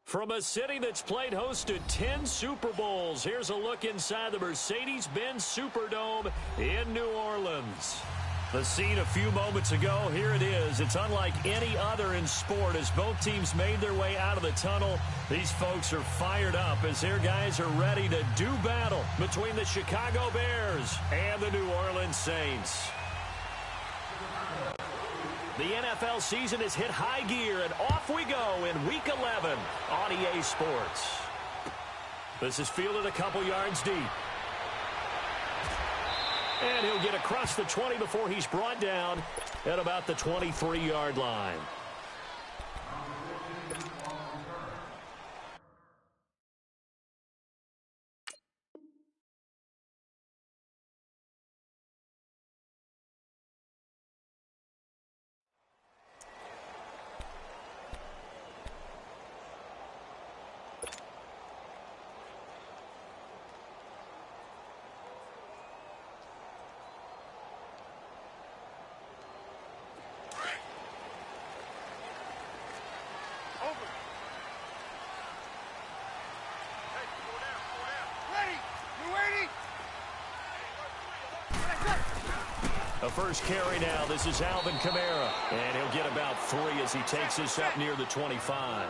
From a city that's played host to 10 Super Bowls, here's a look inside the Mercedes-Benz Superdome in New Orleans. The scene a few moments ago, here it is. It's unlike any other in sport as both teams made their way out of the tunnel. These folks are fired up as their guys are ready to do battle between the Chicago Bears and the New Orleans Saints. The NFL season has hit high gear, and off we go in Week 11 on EA Sports. This is fielded a couple yards deep. And he'll get across the 20 before he's brought down at about the 23-yard line. A first carry now. This is Alvin Kamara. And he'll get about 3 as he takes this up near the 25.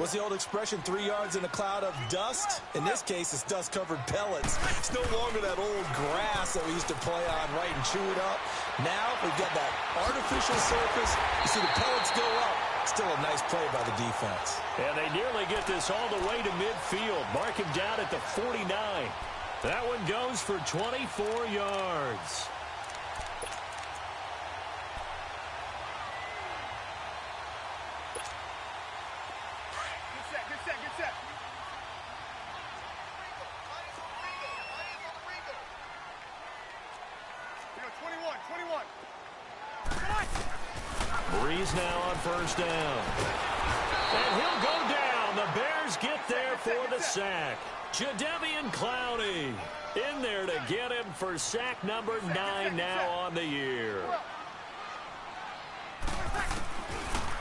What's the old expression, 3 yards in a cloud of dust? In this case, it's dust-covered pellets. It's no longer that old grass that we used to play on, right, and chew it up. Now we've got that artificial surface. You see the pellets go up. Still a nice play by the defense. And they nearly get this all the way to midfield. Mark him down at the 49. That one goes for 24 yards. Breeze now on first down. And he'll go down. The Bears get there for the sack. Jadeveon Clowney in there to get him for sack number 9 now on the year.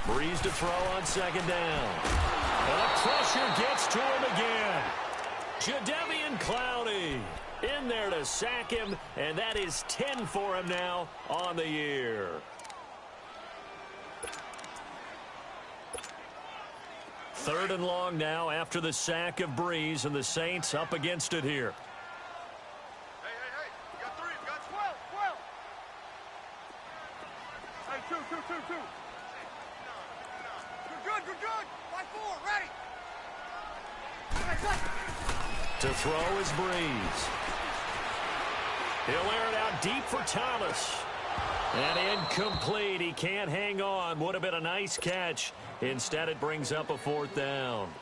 Breeze to throw on second down. And the pressure gets to him again. Jadeveon Clowney in there to sack him, and that is 10 for him now on the year. Third and long now after the sack of Breeze, and the Saints up against it here. Hey. We got 3. We got 12. Hey, two. Good. 5-4, ready. To throw is Breeze. He'll air it out deep for Thomas. And incomplete. He can't hang on. Would have been a nice catch. Instead, it brings up a 4th down.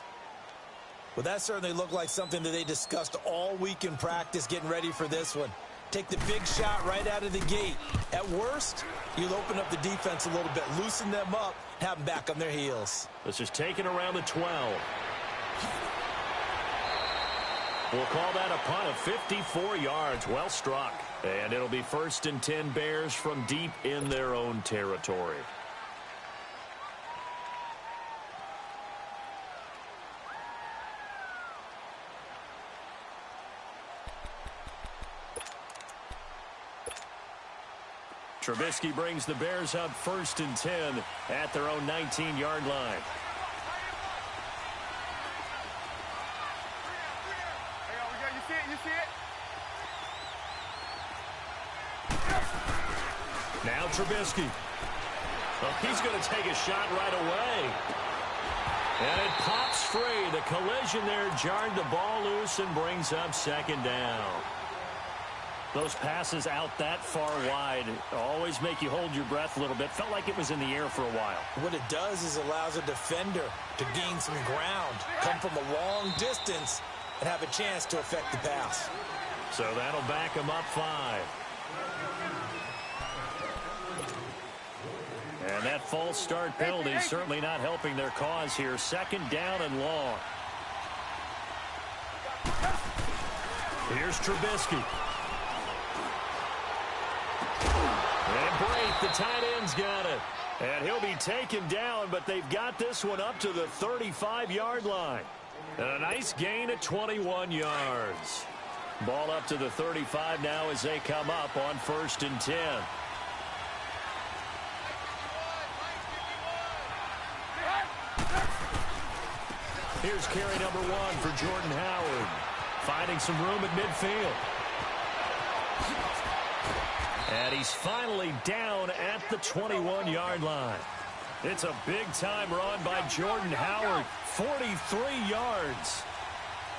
Well, that certainly looked like something that they discussed all week in practice getting ready for this one. Take the big shot right out of the gate. At worst, you'll open up the defense a little bit, loosen them up, have them back on their heels. This is taken around the 12. We'll call that a punt of 54 yards. Well struck. And it'll be 1st and 10 Bears from deep in their own territory. Trubisky brings the Bears up 1st and 10 at their own 19-yard line. You see it? Now Trubisky. Oh, he's going to take a shot right away. And it pops free. The collision there jarred the ball loose and brings up 2nd down. Those passes out that far wide always make you hold your breath a little bit. Felt like it was in the air for a while. What it does is allows a defender to gain some ground, come from a long distance, and have a chance to affect the pass. So that'll back him up 5. And that false start penalty certainly not helping their cause here. 2nd down and long. Here's Trubisky. And Brate, the tight end's got it. And he'll be taken down, but they've got this one up to the 35-yard line. And a nice gain at 21 yards. Ball up to the 35 now as they come up on 1st and 10. Here's carry number 1 for Jordan Howard. Finding some room at midfield. And he's finally down at the 21-yard line. It's a big-time run by Jordan Howard. 43 yards.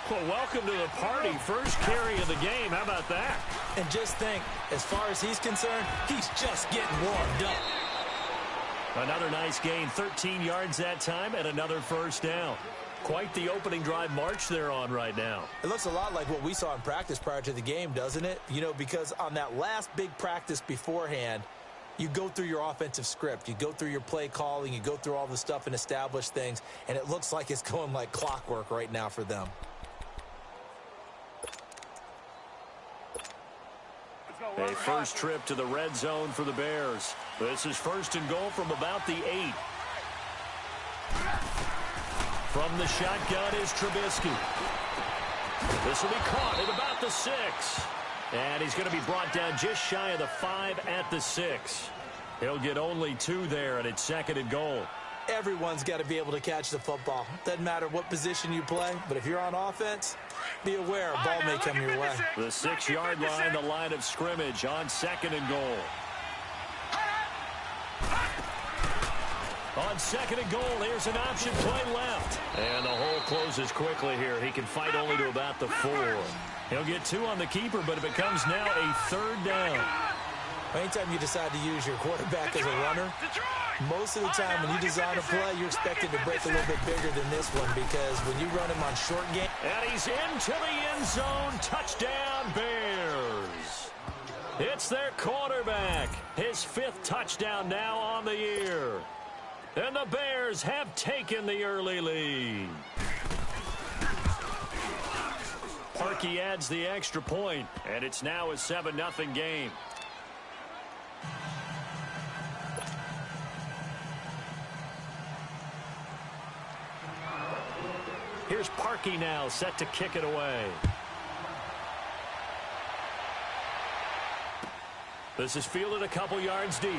Well, welcome to the party. First carry of the game. How about that? And just think, as far as he's concerned, he's just getting warmed up. Another nice gain. 13 yards that time and another first down. Quite the opening drive march they're on right now. It looks a lot like what we saw in practice prior to the game, doesn't it? You know, because on that last big practice beforehand, you go through your offensive script. You go through your play calling. You go through all the stuff and establish things. And it looks like it's going like clockwork right now for them. A first trip to the red zone for the Bears. This is 1st and goal from about the 8. From the shotgun is Trubisky. This will be caught at about the 6. And he's going to be brought down just shy of the 5 at the 6. He'll get only 2 there, and it's 2nd and goal. Everyone's got to be able to catch the football. Doesn't matter what position you play, but if you're on offense, be aware a ball may come your way. The 6-yard line, the line of scrimmage on 2nd and goal. On 2nd and goal, here's an option play left. And the hole closes quickly here. He can fight only to about the 4. He'll get 2 on the keeper, but it becomes now a 3rd down. Anytime you decide to use your quarterback as a runner, most of the time when you design a play, you're expected to break a little bit bigger than this one, because when you run him on short game. And he's into the end zone. Touchdown, Bears. It's their quarterback. His 5th touchdown now on the year. And the Bears have taken the early lead. Parkey adds the extra point, and it's now a 7-0 game. Here's Parkey now, set to kick it away. This is fielded a couple yards deep.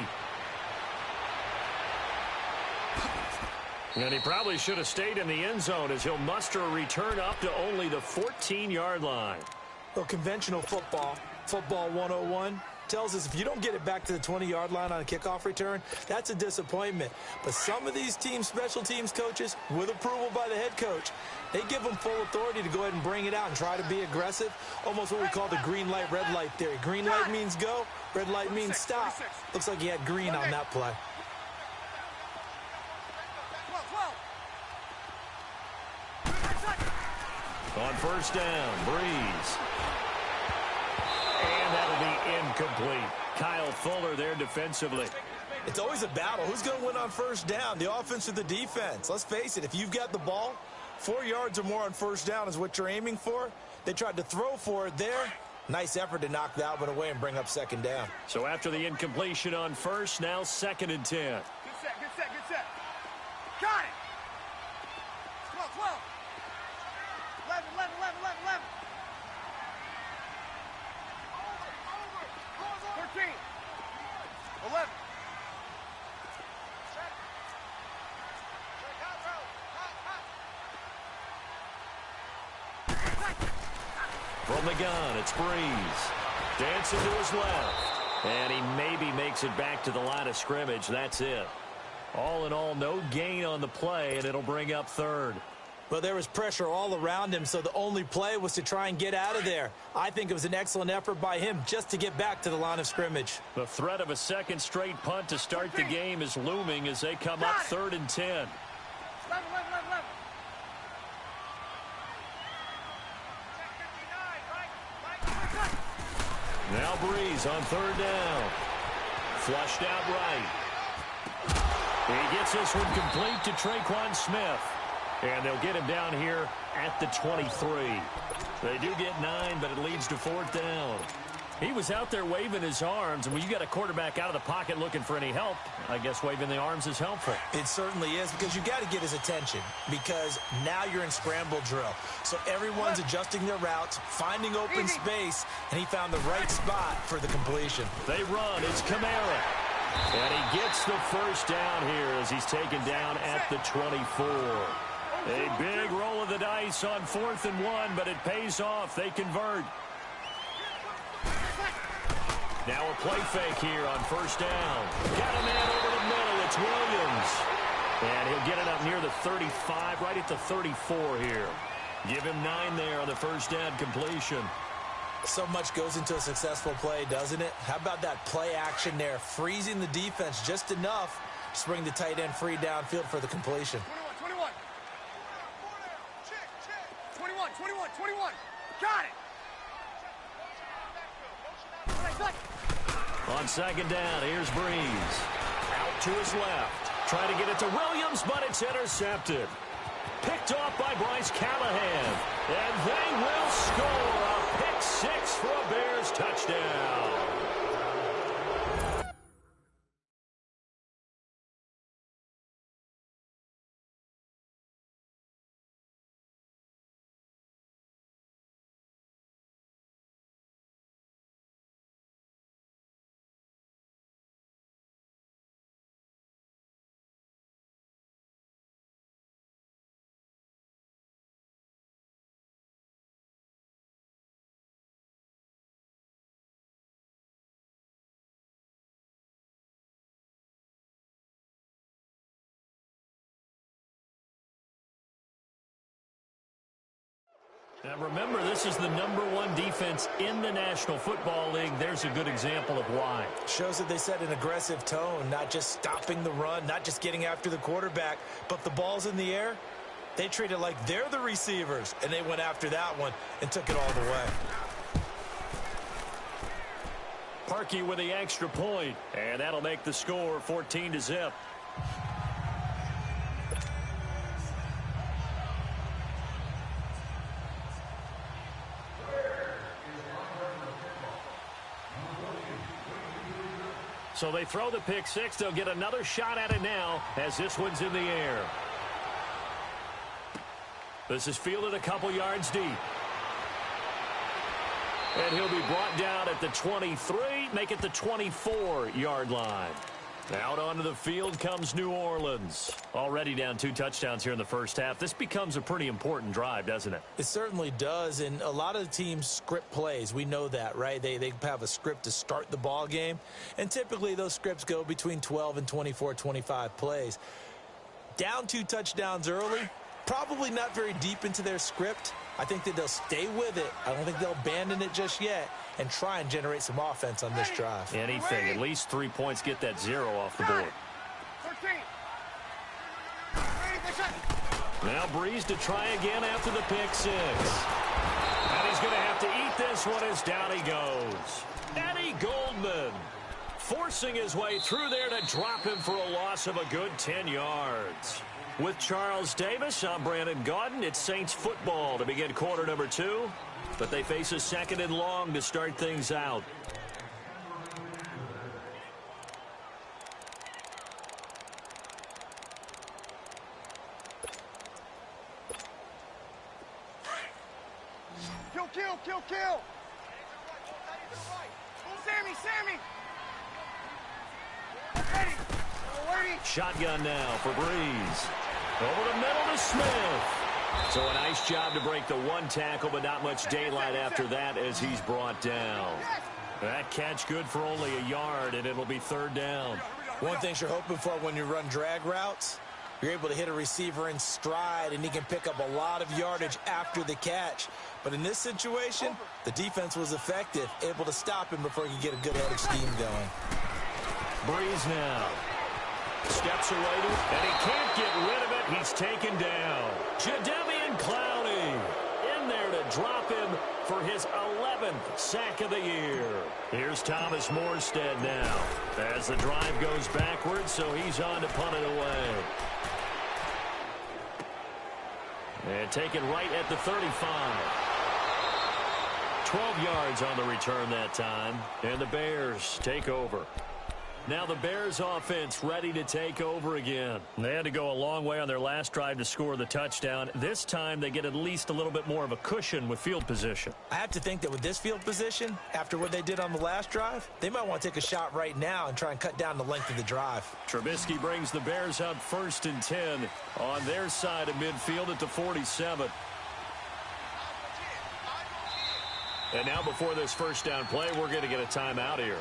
And he probably should have stayed in the end zone, as he'll muster a return up to only the 14-yard line. Well, conventional football 101, tells us if you don't get it back to the 20-yard line on a kickoff return, that's a disappointment. But some of these teams, special teams coaches, with approval by the head coach, they give them full authority to go ahead and bring it out and try to be aggressive. Almost what we call the green light, red light theory. Green light means go, red light means stop. Looks like he had green on that play. On first down, Breeze. And that'll be incomplete. Kyle Fuller there defensively. It's always a battle. Who's going to win on first down, the offense or the defense? Let's face it, if you've got the ball, 4 yards or more on first down is what you're aiming for. They tried to throw for it there. Nice effort to knock that one away and bring up 2nd down. So after the incompletion on first, now 2nd and 10. Good set, good set, good set. Got it. 12, 12. 11, 11, 11, 11, 11. 13. 11. From the gun, it's Breeze. Dancing to his left. And he maybe makes it back to the line of scrimmage. That's it. All in all, no gain on the play, and it'll bring up 3rd. Well, there was pressure all around him, so the only play was to try and get out of there. I think it was an excellent effort by him just to get back to the line of scrimmage. The threat of a 2nd straight punt to start the game is looming as they come up 3rd and 10. 11, 11, 11, 11. Now Breeze on 3rd down. Flushed out right. He gets this one complete to Traquan Smith. And they'll get him down here at the 23. They do get 9, but it leads to 4th down. He was out there waving his arms, and when you got a quarterback out of the pocket looking for any help, I guess waving the arms is helpful. It certainly is, because you got to get his attention, because now you're in scramble drill. So everyone's adjusting their routes, finding open space, and he found the right spot for the completion. They run. It's Kamara. And he gets the first down here as he's taken down at the 24. A big roll of the dice on 4th and 1, but it pays off. They convert. Now a play fake here on 1st down. Got a man over the middle. It's Williams. And he'll get it up near the 35, right at the 34 here. Give him 9 there on the 1st down completion. So much goes into a successful play, doesn't it? How about that play action there, freezing the defense just enough to bring the tight end free downfield for the completion. 21. Got it. On 2nd down, here's Breeze. Out to his left. Trying to get it to Williams, but it's intercepted. Picked off by Bryce Callahan. And they will score a pick 6 for a Bears touchdown. Now remember, this is the #1 defense in the National Football League. There's a good example of why. Shows that they set an aggressive tone, not just stopping the run, not just getting after the quarterback, but the ball's in the air. They treat it like they're the receivers, and they went after that one and took it all the way. Parkey with the extra point, and that'll make the score 14-0. So they throw the pick 6. They'll get another shot at it now as this one's in the air. This is fielded a couple yards deep. And he'll be brought down at the 23, make it the 24-yard line. Out onto the field comes New Orleans. Already down 2 touchdowns here in the first half. This becomes a pretty important drive, doesn't it? It certainly does, and a lot of the teams script plays. We know that, right? They have a script to start the ball game, and typically those scripts go between 12 and 24, 25 plays. Down 2 touchdowns early, probably not very deep into their script. I think that they'll stay with it. I don't think they'll abandon it just yet and try and generate some offense on this drive. Anything. At least 3 points, get that 0 off the board. 13. Now Breeze to try again after the pick 6. And he's going to have to eat this one as down he goes. Eddie Goldman forcing his way through there to drop him for a loss of a good 10 yards. With Charles Davis, I'm Brandon Gaudin. It's Saints football to begin quarter number 2. But they face a 2nd and long to start things out. Kill. Sammy. Shotgun now for Breeze. Over the middle to Smith. So a nice job to break the 1 tackle, but not much daylight after that as he's brought down. That catch good for only a yard, and it'll be 3rd down. One thing you're hoping for when you run drag routes, you're able to hit a receiver in stride, and he can pick up a lot of yardage after the catch. But in this situation, the defense was effective, able to stop him before he could get a good headed scheme going. Breeze now. Steps away, and he can't get rid of it. He's taken down. Jadeveon Clowney in there to drop him for his 11th sack of the year. Here's Thomas Morstead now as the drive goes backwards, so he's on to punt it away. And taken right at the 35. 12 yards on the return that time, and the Bears take over. Now the Bears offense ready to take over again. They had to go a long way on their last drive to score the touchdown. This time they get at least a little bit more of a cushion with field position. I have to think that with this field position, after what they did on the last drive, they might want to take a shot right now and try and cut down the length of the drive. Trubisky brings the Bears up 1st and 10 on their side of midfield at the 47. And now before this first down play, we're going to get a timeout here.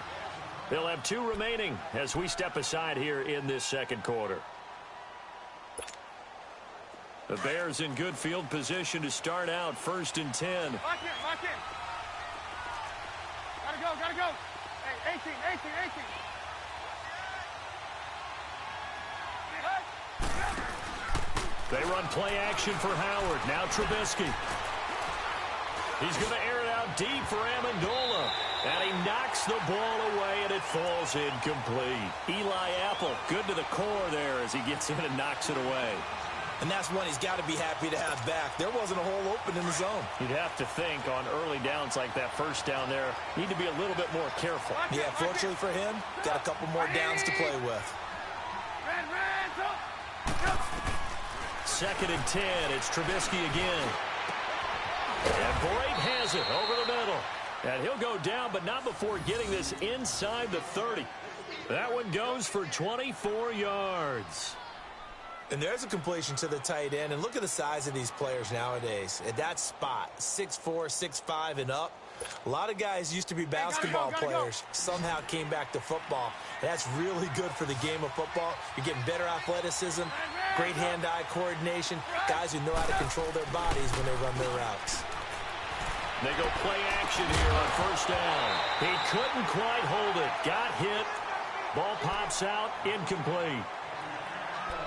They'll have 2 remaining as we step aside here in this second quarter. The Bears in good field position to start out 1st and 10. Lock in, lock in. Gotta go, gotta go. Hey, 18, 18, 18. They run play action for Howard. Now Trubisky. He's going to air it out deep for Amendola. And he knocks the ball away, and it falls incomplete. Eli Apple, good to the core there as he gets in and knocks it away. And that's one he's got to be happy to have back. There wasn't a hole open in the zone. You'd have to think on early downs like that first down there, need to be a little bit more careful. Yeah, fortunately for him, got a couple more downs to play with. Second and 10, it's Trubisky again. And Brate has it over the middle. And he'll go down, but not before getting this inside the 30. That one goes for 24 yards. And there's a completion to the tight end. And look at the size of these players nowadays. At that spot, 6'4", 6'5", and up. A lot of guys used to be basketball players. Somehow came back to football. And that's really good for the game of football. You're getting better athleticism, great hand-eye coordination, guys who know how to control their bodies when they run their routes. They go play action here on first down. He couldn't quite hold it. Got hit. Ball pops out. Incomplete.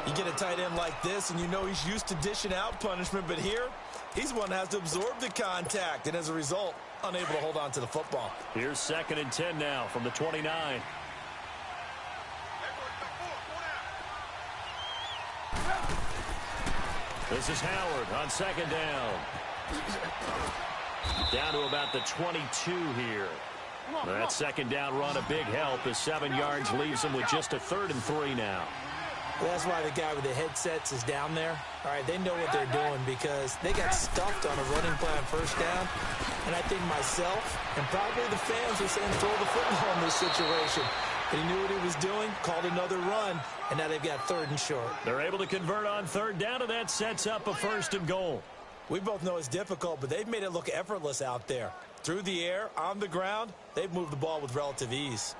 You get a tight end like this, and you know he's used to dishing out punishment, but here, he's the one that has to absorb the contact, and as a result, unable to hold on to the football. Here's 2nd and 10 now from the 29. This is Howard on 2nd down. Down to about the 22 here. That 2nd down run a big help as 7 yards leaves him with just a 3rd and 3 now. Well, that's why the guy with the headsets is down there. All right, they know what they're doing because they got stuffed on a running play on first down. And I think myself and probably the fans were saying throw the football in this situation. But he knew what he was doing, called another run, and now they've got 3rd and short. They're able to convert on 3rd down, and that sets up a 1st and goal. We both know it's difficult, but they've made it look effortless out there. Through the air, on the ground, they've moved the ball with relative ease.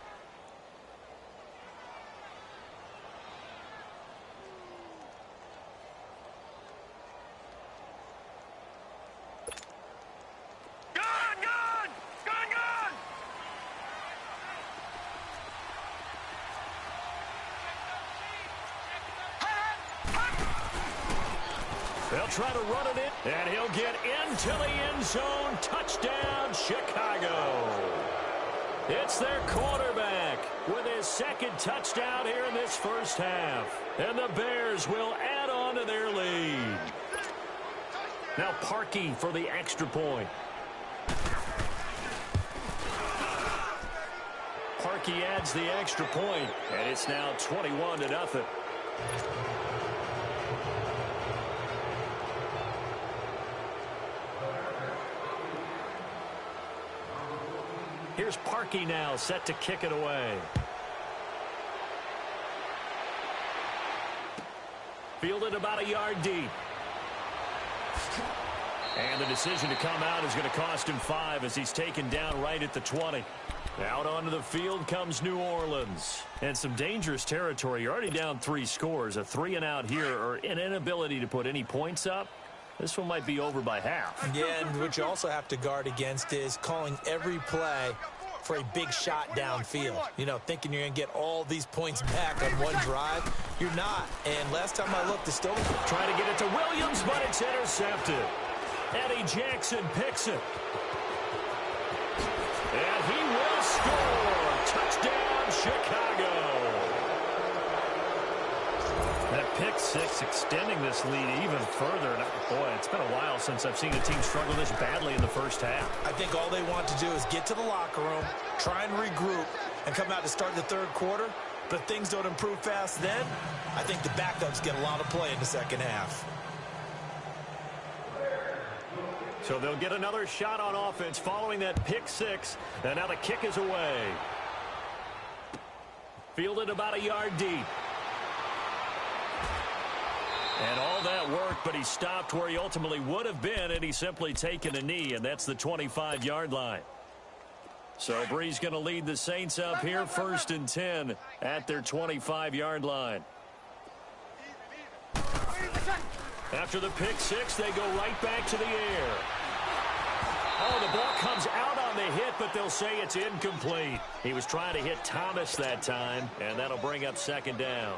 They'll try to run it in, and he'll get into the end zone. Touchdown, Chicago. It's their quarterback with his 2nd touchdown here in this first half. And the Bears will add on to their lead. Now Parkey for the extra point. Parkey adds the extra point, and it's now 21-0. Here's Parkey now, set to kick it away. Fielded about a yard deep. And the decision to come out is going to cost him 5 as he's taken down right at the 20. Out onto the field comes New Orleans. And some dangerous territory. You're already down 3 scores. A 3-and-out here, or an inability to put any points up. This one might be over by half. Yeah, and what you also have to guard against is calling every play for a big shot downfield. You know, thinking you're going to get all these points back on one drive. You're not. And last time I looked, the still trying to get it to Williams, but it's intercepted. Eddie Jackson picks it. And he will score. Touchdown, Chicago. That pick six, extending this lead even further. And, boy, it's been a while since I've seen a team struggle this badly in the first half. I think all they want to do is get to the locker room, try and regroup, and come out to start the third quarter. But if things don't improve fast then, I think the backups get a lot of play in the second half. So they'll get another shot on offense following that pick six. And now the kick is away. Fielded about a yard deep. And all that work, but he stopped where he ultimately would have been, and he's simply taken a knee, and that's the 25-yard line. So Bree's going to lead the Saints up here, 1st and 10 at their 25-yard line. After the pick six, they go right back to the air. Oh, the ball comes out on the hit, but they'll say it's incomplete. He was trying to hit Thomas that time, and that'll bring up 2nd down.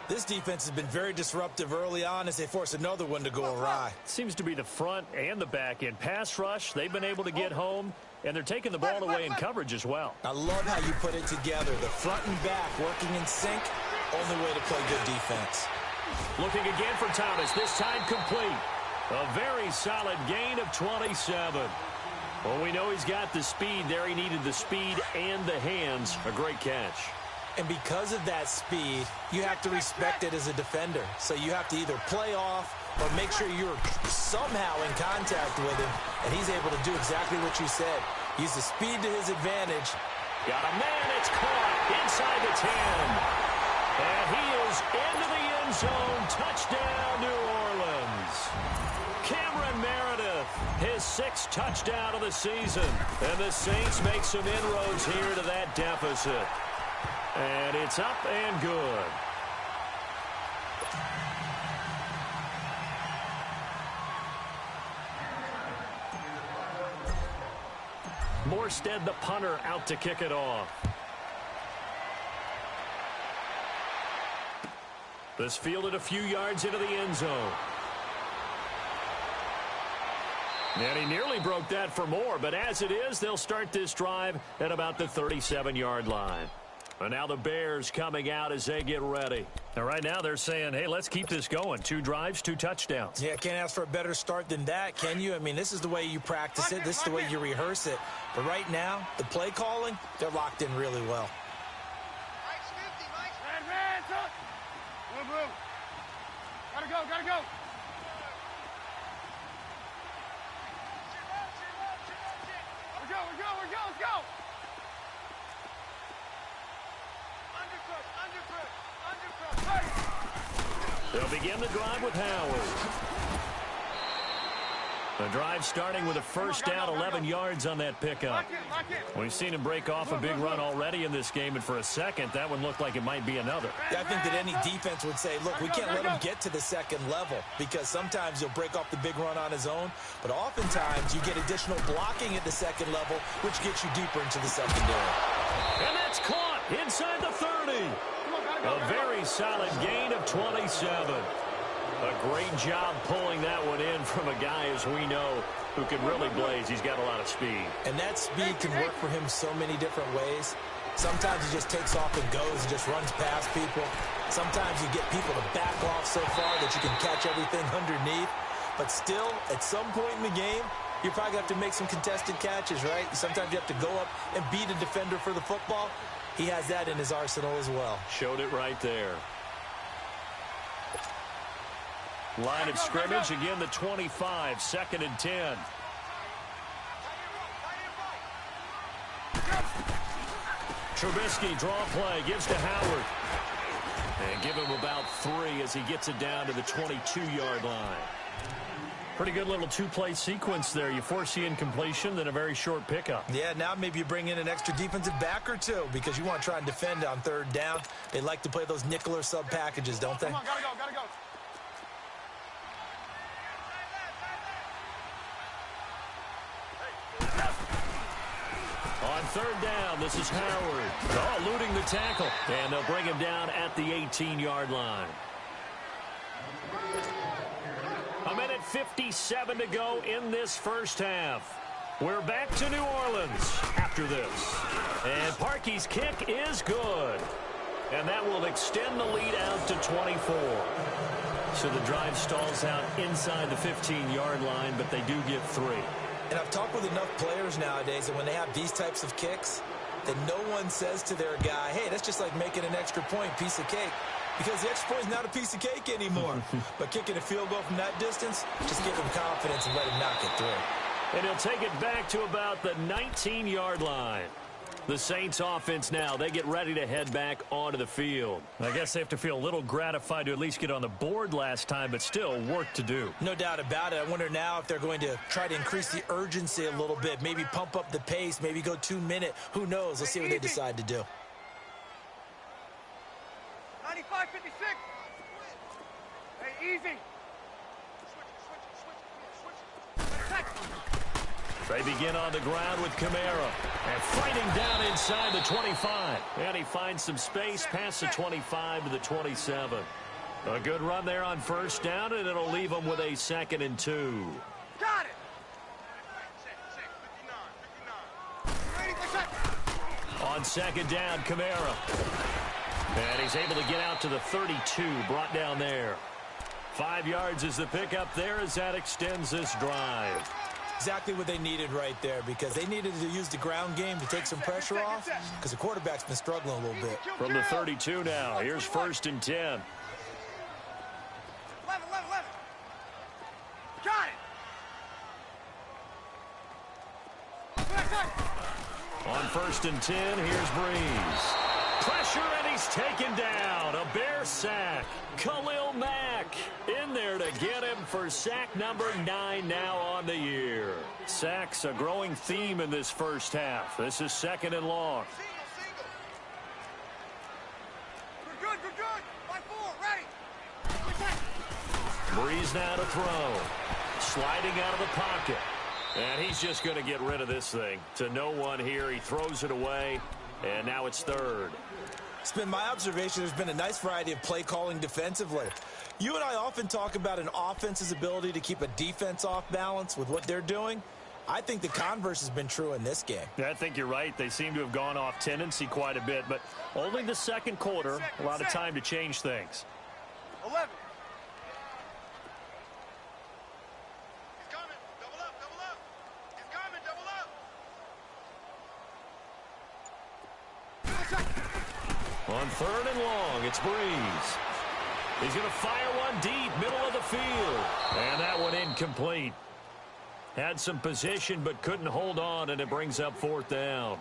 This defense has been very disruptive early on as they force another one to go awry. Seems to be the front and the back end. Pass rush, they've been able to get home, and they're taking the ball away in coverage as well. I love how you put it together. The front and back working in sync, only way to play good defense. Looking again for Thomas, this time complete. A very solid gain of 27. Well, we know he's got the speed there. He needed the speed and the hands. A great catch. And because of that speed, you have to respect it as a defender. So you have to either play off or make sure you're somehow in contact with him, and he's able to do exactly what you said. Use the speed to his advantage. Got a man, it's caught inside the 10. And he is into the end zone. Touchdown, New Orleans. Cameron Meredith, his 6th touchdown of the season. And the Saints make some inroads here to that deficit. And it's up and good. Morstead, the punter, out to kick it off. This fielded a few yards into the end zone. And he nearly broke that for more, but as it is, they'll start this drive at about the 37-yard line. And now the Bears coming out as they get ready. And right now they're saying, hey, let's keep this going. 2 drives, 2 touchdowns. Yeah, can't ask for a better start than that, can you? I mean, this is the way you practice it. This is the way you rehearse it. But right now, the play calling, they're locked in really well. Gotta go, gotta go. We're go, let's go. They'll begin the drive with Howard. The drive starting with a first down, 11 yards on that pickup. We've seen him break off a big run already in this game, and for a second, that one looked like it might be another. Yeah, I think that any defense would say, look, we can't let him get to the second level because sometimes he'll break off the big run on his own, but oftentimes you get additional blocking at the second level, which gets you deeper into the secondary. And that's caught inside the 30. A very solid gain of 27. A great job pulling that one in from a guy, as we know, who can really blaze. He's got a lot of speed. And that speed can work for him so many different ways. Sometimes he just takes off and goes and just runs past people. Sometimes you get people to back off so far that you can catch everything underneath. But still, at some point in the game, you probably have to make some contested catches, right? Sometimes you have to go up and beat a defender for the football. He has that in his arsenal as well. Showed it right there. Line of scrimmage, again the 25, 2nd and 10. Trubisky, draw play, gives to Howard. And give him about 3 as he gets it down to the 22-yard line. Pretty good little 2-play sequence there. You force the incompletion, then a very short pickup. Yeah, now maybe you bring in an extra defensive back or 2 because you want to try and defend on 3rd down. They like to play those nickel or sub packages, don't they? Come on, gotta go, gotta go. On 3rd down, this is Howard. Oh, eluding the tackle. And they'll bring him down at the 18-yard line. A minute 57 to go in this first half. We're back to New Orleans after this. And Parkey's kick is good. And that will extend the lead out to 24. So the drive stalls out inside the 15-yard line, but they do get 3. And I've talked with enough players nowadays that when they have these types of kicks, that no one says to their guy, hey, that's just like making an extra point, piece of cake. Because the extra point is not a piece of cake anymore. But kicking a field goal from that distance, just give him confidence and let him knock it through. And he'll take it back to about the 19-yard line. The Saints offense now, they get ready to head back onto the field. I guess they have to feel a little gratified to at least get on the board last time, but still work to do. No doubt about it. I wonder now if they're going to try to increase the urgency a little bit, maybe pump up the pace, maybe go 2-minute. Who knows? Let's see what they decide to do. 95-56. Hey, easy. They begin on the ground with Kamara. And fighting down inside the 25. And he finds some space past the 25 to the 27. A good run there on first down, and it'll leave them with a 2nd and 2. Got it. On 2nd down, Kamara. And he's able to get out to the 32, brought down there. 5 yards is the pickup there as that extends this drive. Exactly what they needed right there, because they needed to use the ground game to take some pressure off, because the quarterback's been struggling a little bit. From the 32 now, here's 1st and 10. 11. Got it. On 1st and 10, here's Breeze. Pressure, and he's taken down. A Bear sack. Khalil Mack in there to get him for sack number 9 now on the year. Sacks a growing theme in this first half. This is 2nd and long. Good. 5-4, ready. Breeze now to throw. Sliding out of the pocket. And he's just going to get rid of this thing. To no one here. He throws it away. And now it's 3rd. It's been my observation there's been a nice variety of play calling defensively. You and I often talk about an offense's ability to keep a defense off balance with what they're doing. I think the converse has been true in this game. I think you're right. They seem to have gone off tendency quite a bit, but only the 2nd quarter. A lot of time to change things. 11. On 3rd and long, it's Breeze. He's going to fire one deep, middle of the field. And that one incomplete. Had some position, but couldn't hold on, and it brings up 4th down.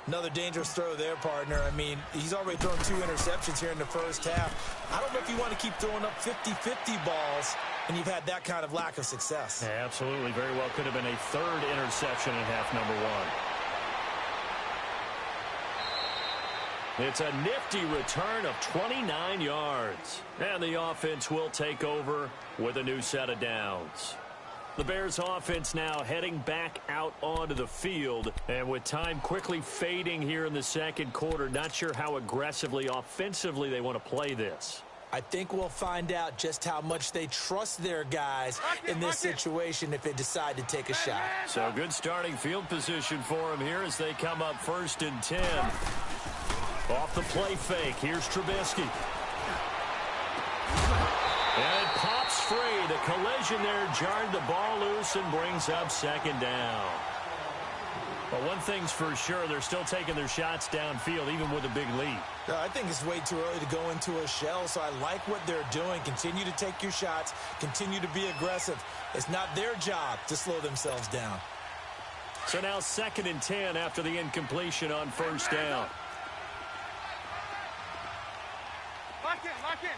Another dangerous throw there, partner. I mean, he's already thrown 2 interceptions here in the first half. I don't know if you want to keep throwing up 50-50 balls, and you've had that kind of lack of success. Yeah, absolutely. Very well could have been a 3rd interception in half number 1. It's a nifty return of 29 yards. And the offense will take over with a new set of downs. The Bears offense now heading back out onto the field. And with time quickly fading here in the 2nd quarter, not sure how aggressively, offensively they want to play this. I think we'll find out just how much they trust their guys in this situation if they decide to take a shot. So good starting field position for them here as they come up 1st and 10. Off the play fake, here's Trubisky. And it pops free. The collision there jarred the ball loose and brings up 2nd down. But one thing's for sure, they're still taking their shots downfield, even with a big lead. I think it's way too early to go into a shell, so I like what they're doing. Continue to take your shots. Continue to be aggressive. It's not their job to slow themselves down. So now 2nd and 10 after the incompletion on 1st down. Lock in.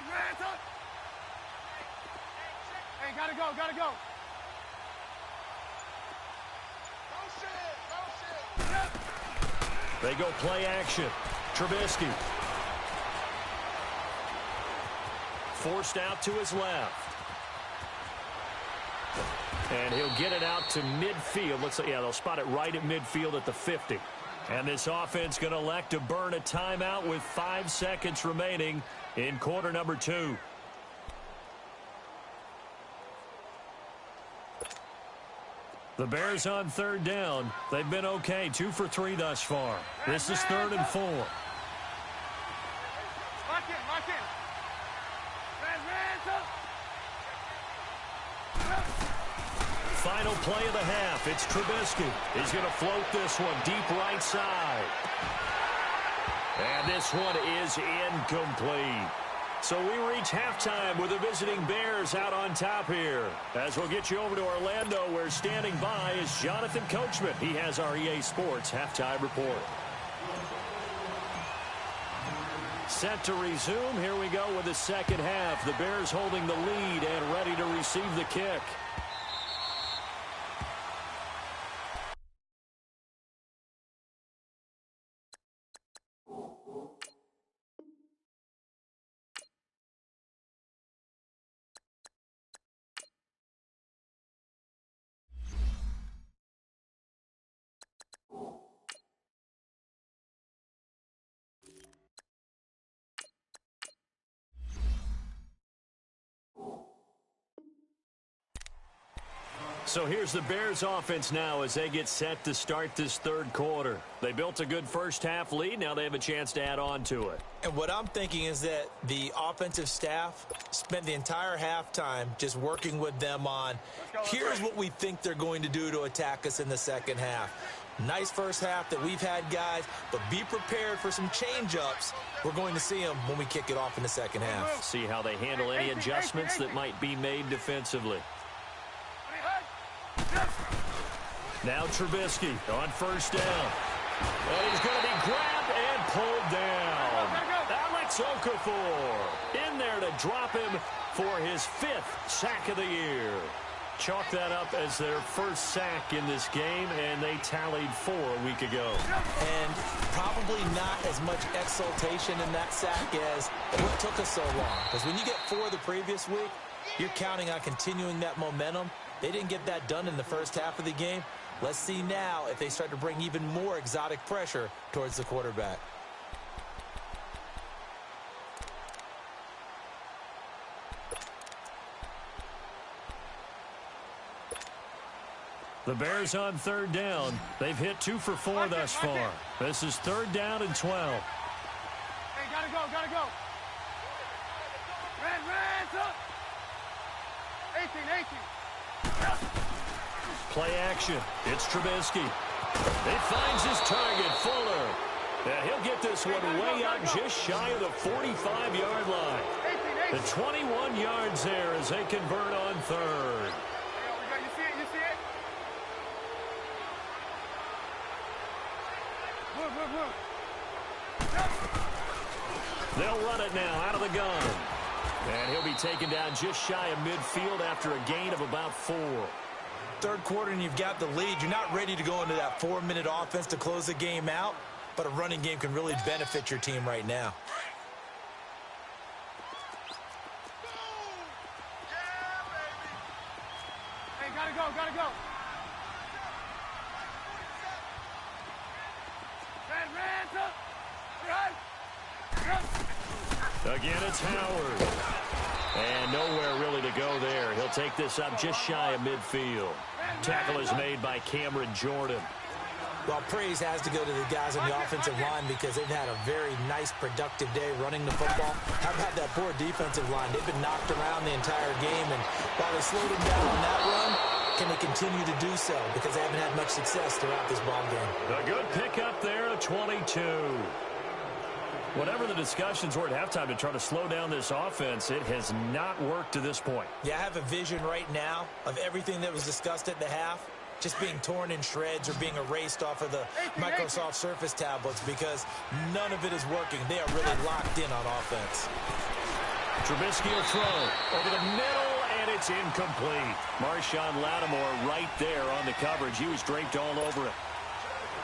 Hands up. Hey, gotta go. No shit. They go play action. Trubisky. Forced out to his left. And he'll get it out to midfield. Looks like, yeah, they'll spot it right at midfield at the 50. And this offense going to elect to burn a timeout with 5 seconds remaining in quarter number 2. The Bears on third down. They've been okay, 2 for 3 thus far. This is 3rd and 4. Lock in, lock in. Final play of the half. It's Trubisky. He's going to float this one deep right side. And this one is incomplete. So we reach halftime with the visiting Bears out on top here. As we'll get you over to Orlando, where standing by is Jonathan Coachman. He has our EA Sports halftime report. Set to resume. Here we go with the second half. The Bears holding the lead and ready to receive the kick. So here's the Bears offense now as they get set to start this third quarter. They built a good first half lead. Now they have a chance to add on to it. And what I'm thinking is that the offensive staff spent the entire halftime just working with them on, here's what we think they're going to do to attack us in the second half. Nice first half that we've had, guys, but be prepared for some change-ups. We're going to see them when we kick it off in the second half. See how they handle any adjustments that might be made defensively. Now Trubisky on first down. And he's going to be grabbed and pulled down. Alex Okafor in there to drop him for his 5th sack of the year. Chalk that up as their first sack in this game, and they tallied 4 a week ago. And probably not as much exultation in that sack as what took us so long. Because when you get 4 the previous week, you're counting on continuing that momentum. They didn't get that done in the first half of the game. Let's see now if they start to bring even more exotic pressure towards the quarterback. The Bears on third down. They've hit 2 for 4 thus far. This is 3rd down and 12. Hey, gotta go, gotta go. Red, up. 18. Play action. It's Trubisky. He finds his target, Fuller. And he'll get this one way out just shy of the 45-yard line. The 21 yards there as they convert on third. You see it? Move. They'll run it now out of the gun. And he'll be taken down just shy of midfield after a gain of about 4. Third quarter and you've got the lead. You're not ready to go into that 4-minute offense to close the game out, but a running game can really benefit your team right now. Hey, gotta go. Red, Again, it's Howard. And nowhere really to go there. He'll take this up just shy of midfield. Tackle is made by Cameron Jordan. Well, praise has to go to the guys on the offensive line because they've had a very nice, productive day running the football. How about that poor defensive line? They've been knocked around the entire game, and while they slowed them down on that run, can they continue to do so? Because they haven't had much success throughout this ball game. A good pickup there, a 22. Whatever the discussions were at halftime to try to slow down this offense, it has not worked to this point. Yeah, I have a vision right now of everything that was discussed at the half just being torn in shreds or being erased off of the Microsoft Surface tablets because none of it is working. They are really locked in on offense. Trubisky will throw over the middle, and it's incomplete. Marshawn Lattimore right there on the coverage. He was draped all over it.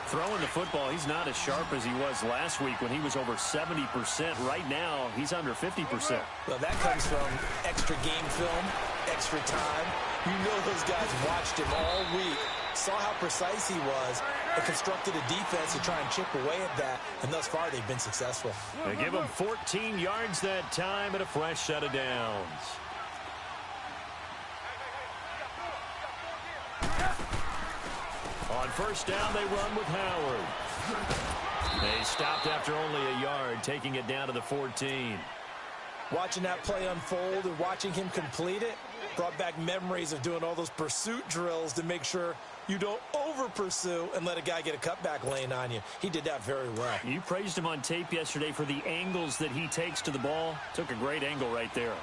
Throwing the football, he's not as sharp as he was last week when he was over 70%. Right now, he's under 50%. Well, that comes from extra game film, extra time. You know those guys watched him all week, saw how precise he was, and constructed a defense to try and chip away at that, and thus far they've been successful. They give him 14 yards that time and a fresh set of downs. On first down, they run with Howard. They stopped after only a yard, taking it down to the 14. Watching that play unfold and watching him complete it brought back memories of doing all those pursuit drills to make sure you don't over-pursue and let a guy get a cutback lane on you. He did that very well. You praised him on tape yesterday for the angles that he takes to the ball. Took a great angle right there.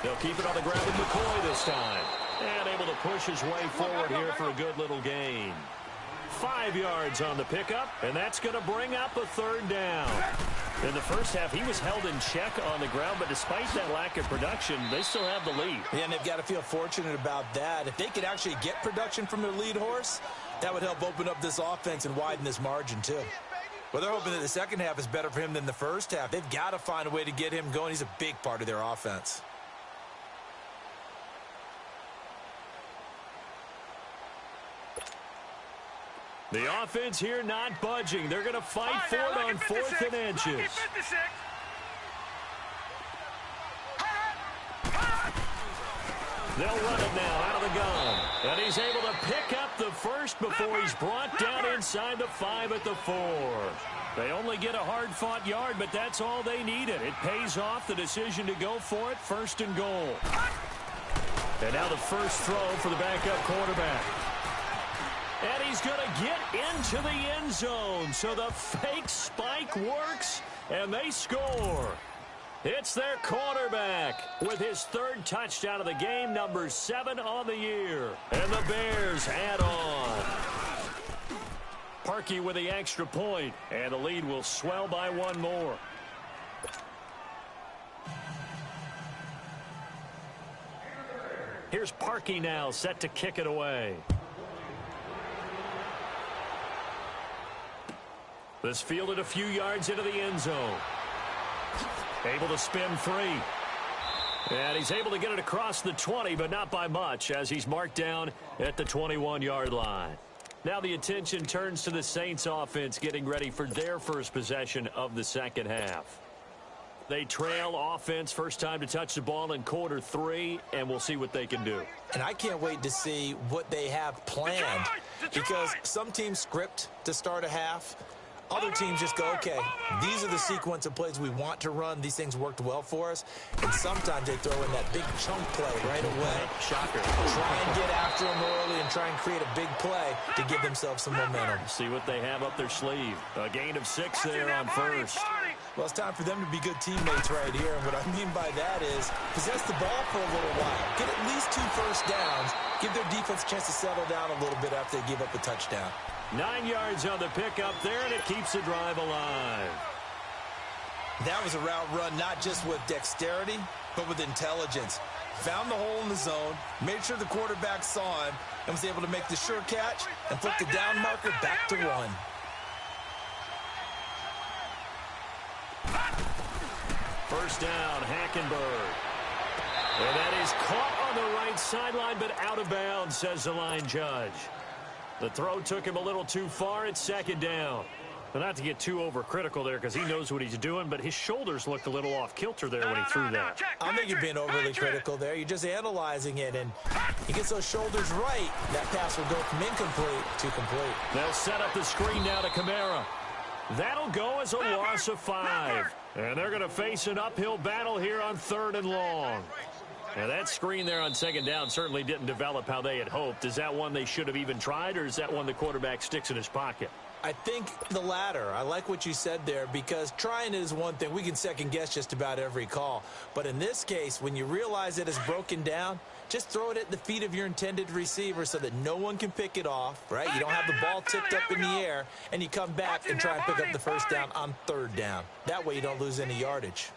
They'll keep it on the ground with McCoy this time. And able to push his way forward here for a good little gain. 5 yards on the pickup, and that's going to bring up a third down. In the first half, he was held in check on the ground, but despite that lack of production, they still have the lead. Yeah, and they've got to feel fortunate about that. If they could actually get production from their lead horse, that would help open up this offense and widen this margin too. Well, they're hoping that the second half is better for him than the first half. They've got to find a way to get him going. He's a big part of their offense. The offense here not budging. They're going to fight for it on 4th and inches. They'll run it now out of the gun. And he's able to pick up the first before he's brought down inside the 5 at the 4. They only get a hard-fought yard, but that's all they needed. It pays off the decision to go for it, 1st and goal. And now the first throw for the backup quarterback. And he's going to get into the end zone. So the fake spike works, and they score. It's their quarterback with his 3rd touchdown of the game, number 7 on the year. And the Bears add on. Parkey with the extra point, and the lead will swell by 1 more. Here's Parkey now, set to kick it away. This fielded a few yards into the end zone. Able to spin free. And he's able to get it across the 20, but not by much, as he's marked down at the 21-yard line. Now the attention turns to the Saints offense getting ready for their first possession of the second half. They trail offense, first time to touch the ball in quarter 3, and we'll see what they can do. And I can't wait to see what they have planned, because some teams script to start a half. Other teams just go, okay, these are the sequence of plays we want to run. These things worked well for us. And sometimes they throw in that big chunk play right away. Shocker. Try and get after them early and try and create a big play to give themselves some momentum. See what they have up their sleeve. A gain of 6 there on first. Well, it's time for them to be good teammates right here. And what I mean by that is possess the ball for a little while. Get at least 2 first downs. Give their defense a chance to settle down a little bit after they give up a touchdown. 9 yards on the pickup there, and it keeps the drive alive. That was a route run not just with dexterity, but with intelligence. Found the hole in the zone, made sure the quarterback saw him, and was able to make the sure catch and flip the down marker back to 1. First down, Hackenberg. And that is caught on the right sideline, but out of bounds, says the line judge. The throw took him a little too far. It's 2nd down. Well, not to get too overcritical there because he knows what he's doing, but his shoulders looked a little off kilter there when he threw that. I don't think you're being overly critical there. You're just analyzing it, and he gets those shoulders right. That pass will go from incomplete to complete. They'll set up the screen now to Kamara. That'll go as a loss of 5. And they're going to face an uphill battle here on 3rd and long. Now, that screen there on 2nd down certainly didn't develop how they had hoped. Is that one they should have even tried, or is that one the quarterback sticks in his pocket? I think the latter. I like what you said there, because trying it is one thing. We can second-guess just about every call. But in this case, when you realize it is broken down, just throw it at the feet of your intended receiver so that no one can pick it off, right? You don't have the ball tipped up in the air, and you come back and try and pick up the first down on 3rd down. That way you don't lose any yardage.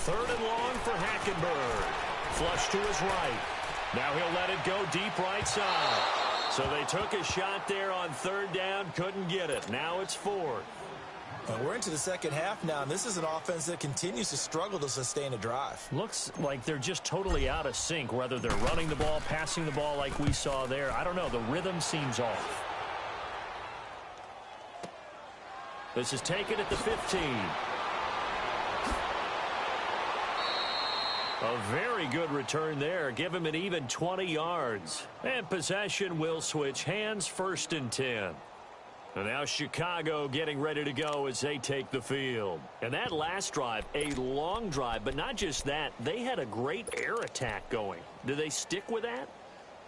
3rd and long for Hackenberg. Flush to his right. Now he'll let it go deep right side. So they took a shot there on 3rd down, couldn't get it. Now it's 4th. And we're into the second half now, and this is an offense that continues to struggle to sustain a drive. Looks like they're just totally out of sync, whether they're running the ball, passing the ball like we saw there. I don't know. The rhythm seems off. This is taken at the 15. A very good return there. Give him an even 20 yards. And possession will switch hands, 1st and 10. And now Chicago getting ready to go as they take the field. And that last drive, a long drive, but not just that. They had a great air attack going. Do they stick with that?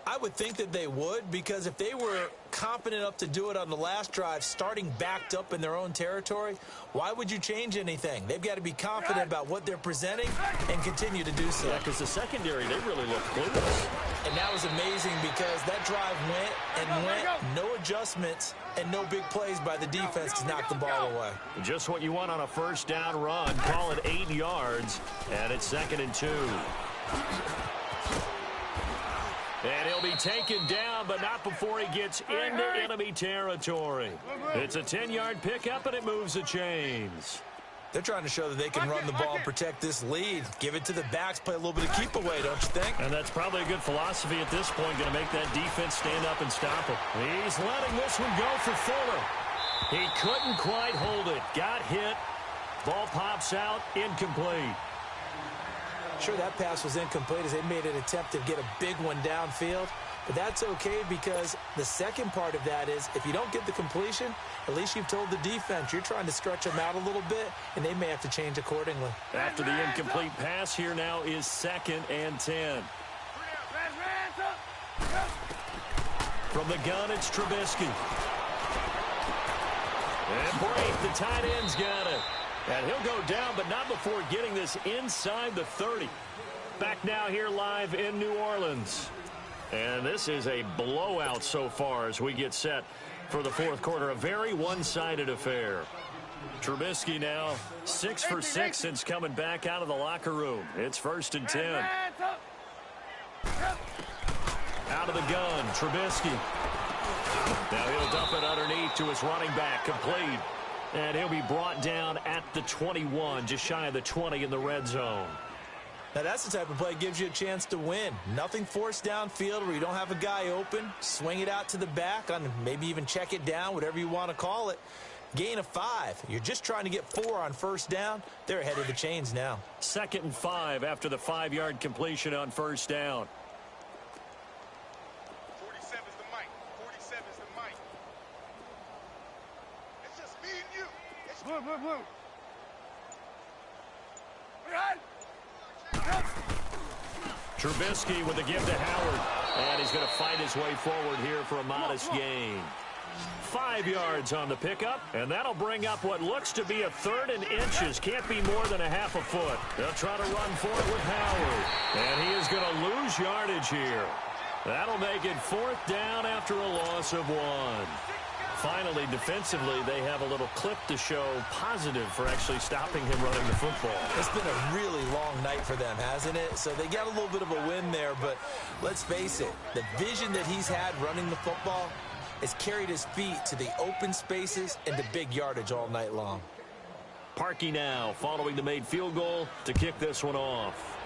I would think that they would, because if they were confident enough to do it on the last drive, starting backed up in their own territory, why would you change anything? They've got to be confident about what they're presenting and continue to do so. Yeah, because the secondary, they really look clueless. And that was amazing because that drive went, no adjustments, and no big plays by the defense to knock the ball away. Just what you want on a 1st down run. Call it 8 yards, and it's 2nd and 2. And he'll be taken down, but not before he gets into enemy territory. It's a 10-yard pickup, and it moves the chains. They're trying to show that they can run the ball and protect this lead. Give it to the backs, play a little bit of keep away, don't you think? And that's probably a good philosophy at this point, going to make that defense stand up and stop him. He's letting this one go for Fuller. He couldn't quite hold it. Got hit. Ball pops out, incomplete. Sure, that pass was incomplete as they made an attempt to get a big one downfield. But that's okay because the second part of that is if you don't get the completion, at least you've told the defense you're trying to stretch them out a little bit, and they may have to change accordingly. After the incomplete pass, here now is 2nd and 10. From the gun, it's Trubisky. And Brate, the tight end's got it. And he'll go down, but not before getting this inside the 30. Back now here live in New Orleans. And this is a blowout so far as we get set for the 4th quarter. A very one-sided affair. Trubisky now 6 for 6 since coming back out of the locker room. It's 1st and 10. Out of the gun, Trubisky. Now he'll dump it underneath to his running back, complete. And he'll be brought down at the 21, just shy of the 20 in the red zone. Now, that's the type of play that gives you a chance to win. Nothing forced downfield where you don't have a guy open. Swing it out to the back, on maybe even check it down, whatever you want to call it. Gain of 5. You're just trying to get 4 on 1st down. They're ahead of the chains now. 2nd and 5 after the 5-yard completion on 1st down. 47's the mic. 47's the mic. It's just me and you. It's blue. Trubisky with the give to Howard. And he's going to fight his way forward here for a modest gain. 5 yards on the pickup, and that'll bring up what looks to be a 3rd and inches. Can't be more than a half a foot. They'll try to run for it with Howard. And he is going to lose yardage here. That'll make it 4th down after a loss of 1. Finally, defensively, they have a little clip to show positive for actually stopping him running the football. It's been a really long night for them, hasn't it? So they got a little bit of a win there, but let's face it, the vision that he's had running the football has carried his feet to the open spaces and to big yardage all night long. Parkey now following the made field goal to kick this one off.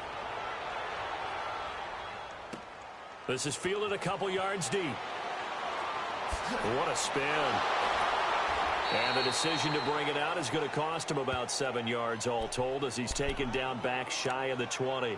This is fielded a couple yards deep. What a spin. And the decision to bring it out is going to cost him about 7 yards all told as he's taken down back shy of the 20.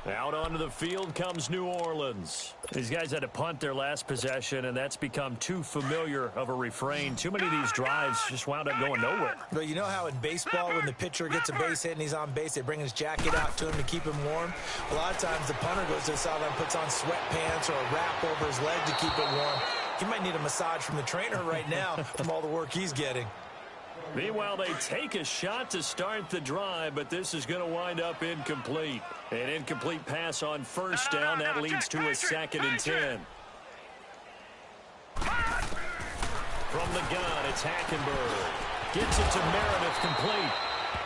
Out onto the field comes New Orleans. These guys had to punt their last possession, and that's become too familiar of a refrain. Too many of these drives just wound up going nowhere. But you know how in baseball when the pitcher gets a base hit and he's on base, they bring his jacket out to him to keep him warm? A lot of times the punter goes to the sideline, puts on sweatpants or a wrap over his leg to keep it warm. He might need a massage from the trainer right now from all the work he's getting. Meanwhile, they take a shot to start the drive, but this is going to wind up incomplete. An incomplete pass on 1st down. That leads to a 2nd and 10. From the gun, it's Hackenberg. Gets it to Meredith, complete.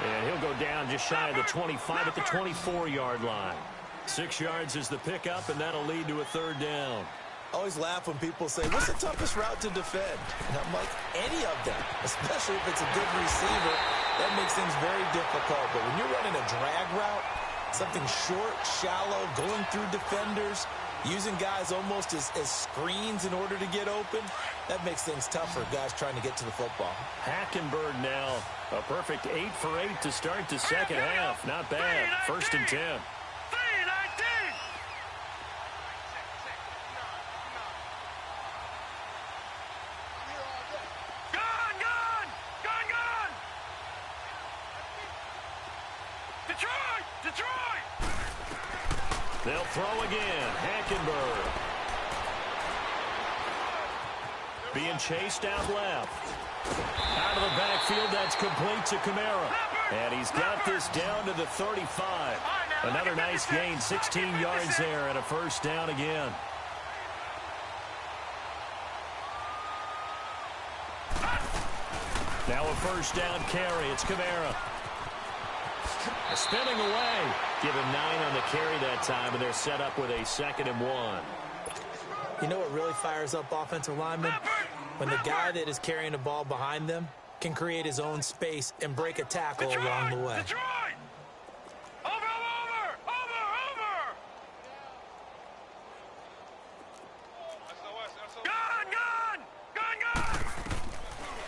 And he'll go down just shy of the 25 at the 24-yard line. 6 yards is the pickup, and that'll lead to a 3rd down. Always laugh when people say, what's the toughest route to defend? And I'm like, any of them, especially if it's a good receiver. That makes things very difficult. But when you're running a drag route, something short, shallow, going through defenders, using guys almost as screens in order to get open, that makes things tough for guys trying to get to the football. Hackenberg now, a perfect 8 for 8 to start the second half. Not bad. 1st and 10. They'll throw again. Hackenberg. Being chased out left. Out of the backfield, that's complete to Kamara. And he's got this down to the 35. Another nice gain, 16 yards there and a 1st down again. Now a 1st down carry. It's Kamara. Spinning away. Give him 9 on the carry that time, and they're set up with a 2nd and 1. You know what really fires up offensive linemen? When the guy that is carrying the ball behind them can create his own space and break a tackle along the way.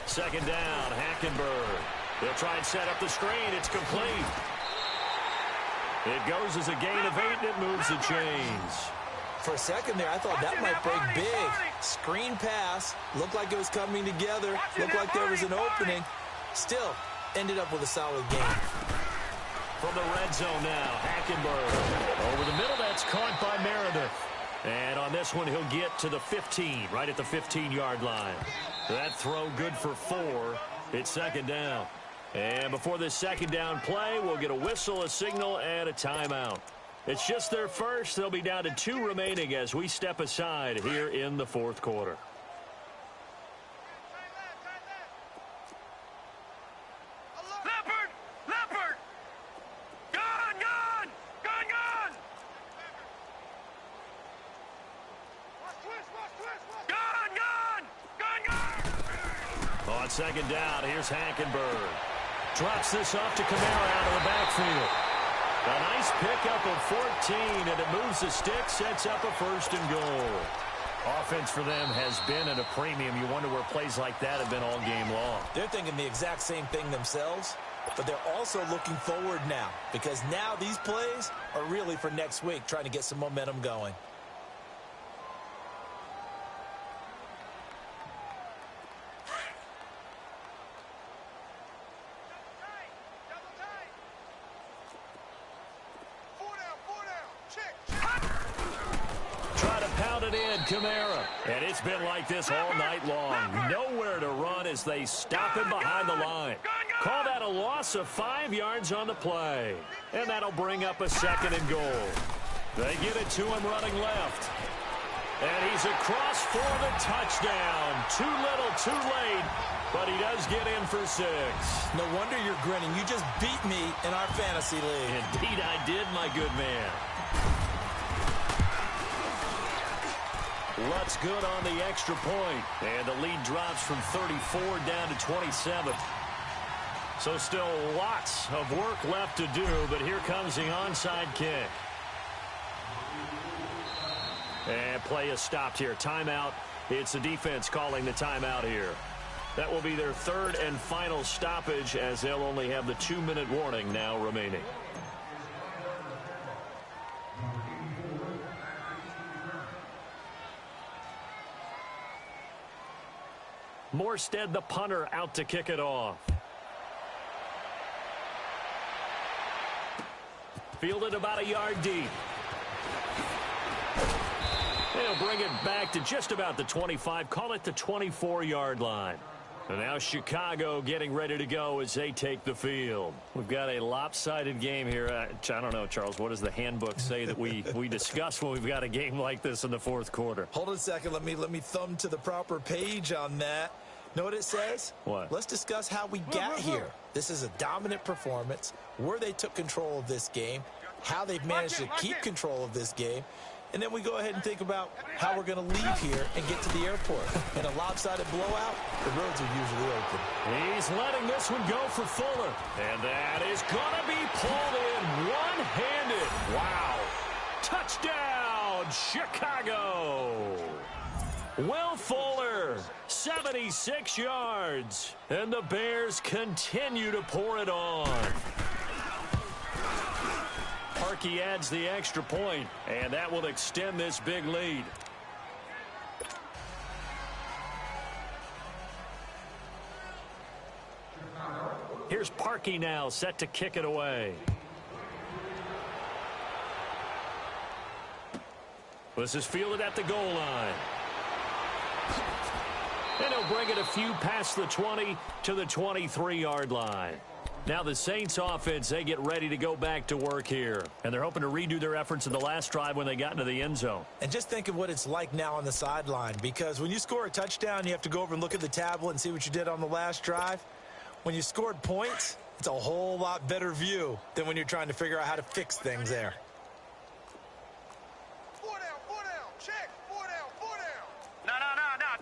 Second down, Hackenberg. They'll try and set up the screen. It's complete. It goes as a gain of 8, and it moves the chains. For a second there, I thought that might break big. Screen pass. Looked like it was coming together. Looked like there was an opening. Still, ended up with a solid gain. From the red zone now, Hackenberg. Over the middle, that's caught by Meredith. And on this one, he'll get to the 15, right at the 15-yard line. That throw good for 4. It's 2nd down. And before this 2nd down play, we'll get a whistle, a signal, and a timeout. It's just their first. They'll be down to 2 remaining as we step aside here in the 4th quarter. Leopard! Gun! On 2nd down, here's Hackenberg. Drops this off to Kamara out of the backfield. A nice pickup of 14, and it moves the stick, sets up a 1st and goal. Offense for them has been at a premium. You wonder where plays like that have been all game long. They're thinking the exact same thing themselves, but they're also looking forward now, because now these plays are really for next week, trying to get some momentum going. Kamara. And it's been like this all night long. Nowhere to run as they stop him behind the line. Call that a loss of 5 yards on the play. And that'll bring up a 2nd and goal. They get it to him running left. And he's across for the touchdown. Too little, too late. But he does get in for 6. No wonder you're grinning. You just beat me in our fantasy league. Indeed I did, my good man. Lutz good on the extra point. And the lead drops from 34 down to 27. So still lots of work left to do, but here comes the onside kick. And play is stopped here. Timeout. It's the defense calling the timeout here. That will be their 3rd and final stoppage, as they'll only have the 2-minute warning now remaining. Morstead, the punter, out to kick it off. Fielded about a yard deep. They'll bring it back to just about the 25. Call it the 24-yard line. And now Chicago getting ready to go as they take the field. We've got a lopsided game here. I don't know, Charles, what does the handbook say that we discuss when we've got a game like this in the 4th quarter? Hold on a second. Let me thumb to the proper page on that. Know what it says? What? Let's discuss how we got here. This is a dominant performance, where they took control of this game, how they've managed to keep control of this game, And then we go ahead and think about how we're going to leave here and get to the airport. In a lopsided blowout, the roads are usually open. He's letting this one go for Fuller. And that is going to be pulled in one-handed. Wow. Touchdown, Chicago. Will Fuller, 76 yards. And the Bears continue to pour it on. Parkey adds the extra point, and that will extend this big lead. Here's Parkey now, set to kick it away. This is fielded at the goal line. And he'll bring it a few past the 20 to the 23-yard line. Now the Saints offense, they get ready to go back to work here. And they're hoping to redo their efforts in the last drive when they got into the end zone. And just think of what it's like now on the sideline, because when you score a touchdown, you have to go over and look at the tablet and see what you did on the last drive. When you scored points, it's a whole lot better view than when you're trying to figure out how to fix things there. Four down, check, four down. No,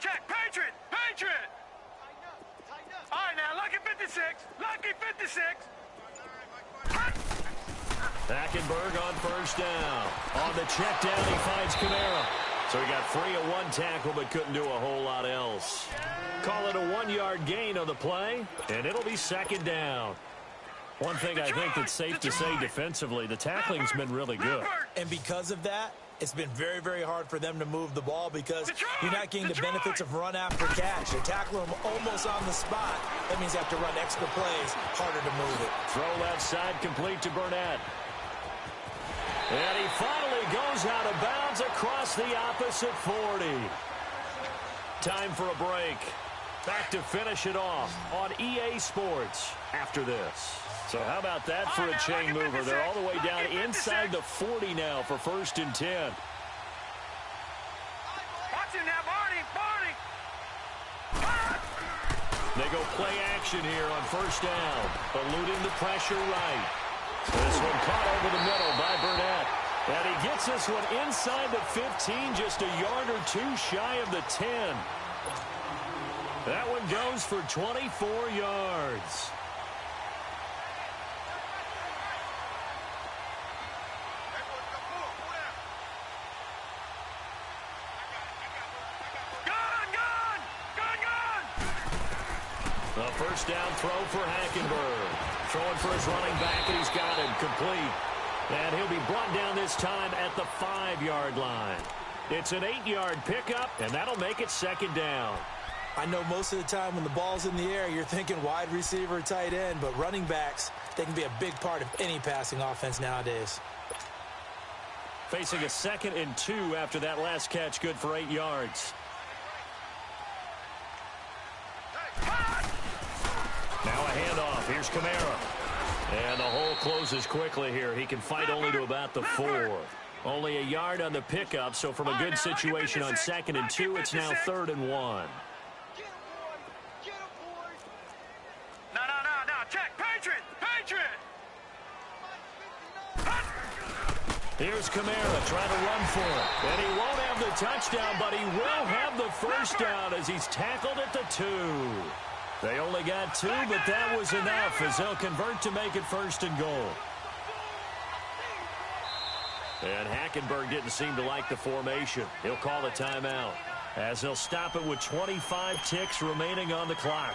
check, Patriot. Tighten up. All right, now, lucky 56. Hackenberg on first down. On the check down, he finds Kamara. So he got free of one tackle but couldn't do a whole lot else. Call it a 1-yard gain on the play, and it'll be second down. One thing I think that's safe to say defensively, the tackling's been really good. And because of that, it's been very, very hard for them to move the ball because you're not getting the benefits of run after catch. They tackle them almost on the spot. That means you have to run extra plays, harder to move it. Throw left side complete to Burnett. And he finally goes out of bounds across the opposite 40. Time for a break. Back to finish it off on EA Sports after this. So how about that for a chain mover? They're all the way down inside the 40 now for 1st and 10. Watch it now, Barney. They go play action here on 1st down, eluding the pressure right. This one caught over the middle by Burnett. And he gets this one inside the 15, just a yard or two shy of the 10. That one goes for 24 yards. A first down throw for Hackenberg. Throwing for his running back, and he's got him complete. And he'll be brought down this time at the 5-yard line. It's an 8-yard pickup, and that'll make it second down. I know most of the time when the ball's in the air, you're thinking wide receiver, tight end, but running backs, they can be a big part of any passing offense nowadays. Facing a 2nd and 2 after that last catch, good for 8 yards. Now a handoff. Here's Kamara. And the hole closes quickly here. He can fight only to about the 4. Only a yard on the pickup, so from a good situation on 2nd and 2, it's now 3rd and 1. No, check, Patriot. Here's Kamara trying to run for it. And he won't have the touchdown, but he will have the first down as he's tackled at the 2. They only got 2, but that was enough as they'll convert to make it 1st and goal. And Hackenberg didn't seem to like the formation. He'll call a timeout as they'll stop it with 25 ticks remaining on the clock.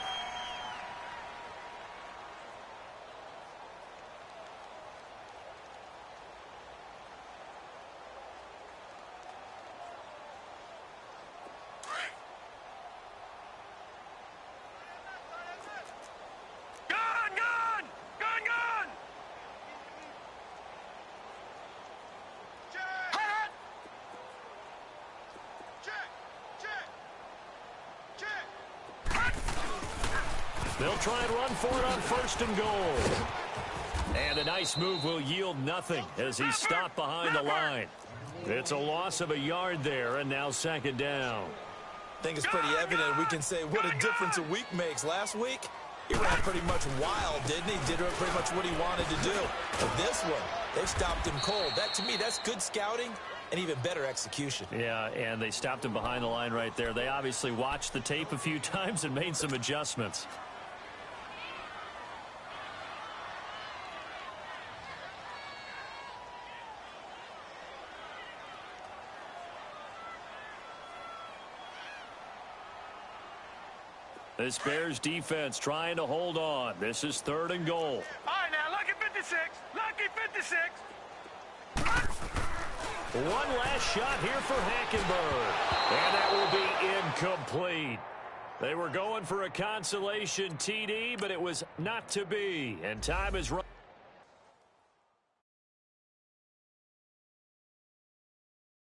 They'll try and run for it on 1st and goal. And a nice move will yield nothing as he's stopped behind the line. It's a loss of a yard there, and now 2nd down. I think it's pretty evident. We can say what a difference a week makes. Last week, he ran pretty much wild, didn't he? Did pretty much what he wanted to do. But this one, they stopped him cold. That, to me, that's good scouting and even better execution. Yeah, and they stopped him behind the line right there. They obviously watched the tape a few times and made some adjustments. This Bears defense trying to hold on. This is 3rd and goal. All right, now, lucky 56. Lucky 56. One last shot here for Hackenberg. And that will be incomplete. They were going for a consolation TD, but it was not to be. And time is running.